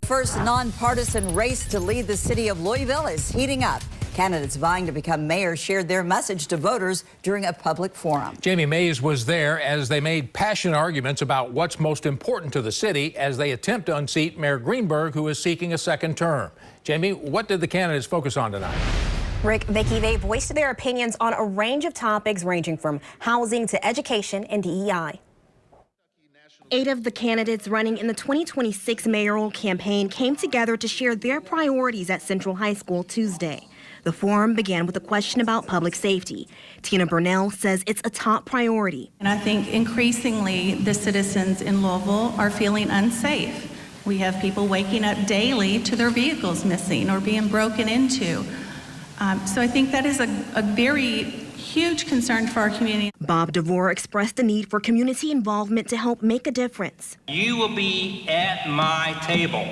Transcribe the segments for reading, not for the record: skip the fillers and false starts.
First nonpartisan race to lead the city of Louisville is heating up. Candidates vying to become mayor shared their message to voters during a public forum. Jamie Mays was there as they made passionate arguments about what's most important to the city as they attempt to unseat Mayor Greenberg, who is seeking a second term. Jamie, what did the candidates focus on tonight? Rick, Vicki, they voiced their opinions on a range of topics ranging from housing to education and DEI. 8 of the candidates running in the 2026 mayoral campaign came together to share their priorities at Central High School Tuesday. The forum began with a question about public safety. Tina Burnell says it's a top priority. And I think increasingly the citizens in Louisville are feeling unsafe. We have people waking up daily to their vehicles missing or being broken into. So I think that is a very huge concern for our community. Bob DeVore expressed the need for community involvement to help make a difference. You will be at my table,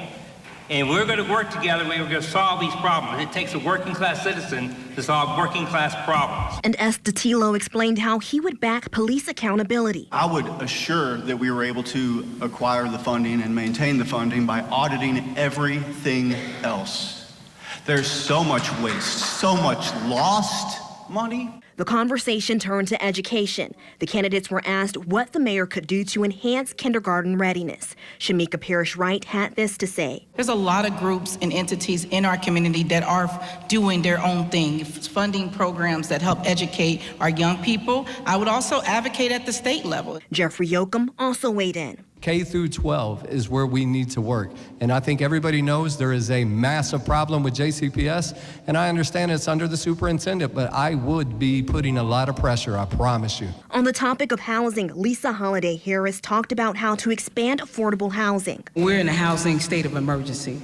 and we're going to work together. We're going to solve these problems. It takes a working class citizen to solve working class problems. And S. DeTilo explained how he would back police accountability. I would assure that we were able to acquire the funding and maintain the funding by auditing everything else. There's so much waste, so much lost money. The conversation turned to education. The candidates were asked what the mayor could do to enhance kindergarten readiness. Shamika Parrish-Wright had this to say. There's a lot of groups and entities in our community that are doing their own thing, funding programs that help educate our young people. I would also advocate at the state level. Jeffrey Yoakum also weighed in. K through 12 is where we need to work. And I think everybody knows there is a massive problem with JCPS, and I understand it's under the superintendent, but I would be putting a lot of pressure, I promise you. On the topic of housing, Lisa Holliday Harris talked about how to expand affordable housing. We're in a housing state of emergency.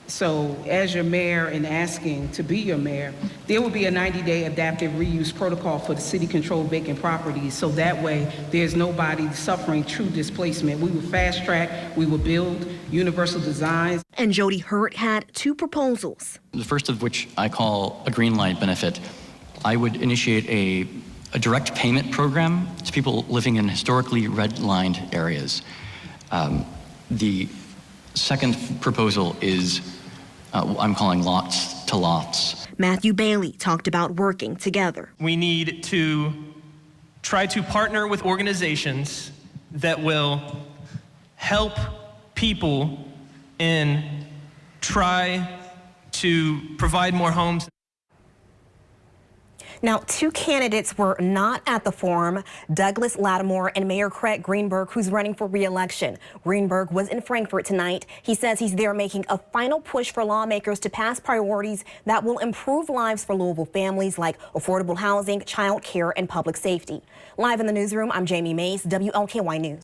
So as your mayor and asking to be your mayor, there will be a 90-day adaptive reuse protocol for the city-controlled vacant properties, so that way there's nobody suffering true displacement. We will fast track, we will build universal designs. And Jody Hurt had 2 proposals. The first of which I call a green light benefit. I would initiate a direct payment program to people living in historically red-lined areas. The second proposal is I'm calling lots to lofts. Matthew Bailey talked about working together. We need to try to partner with organizations that will help people and try to provide more homes. Now, 2 candidates were not at the forum, Douglas Lattimore and Mayor Craig Greenberg, who's running for re-election. Greenberg was in Frankfort tonight. He says he's there making a final push for lawmakers to pass priorities that will improve lives for Louisville families like affordable housing, child care, and public safety. Live in the newsroom, I'm Jamie Mays, WLKY News.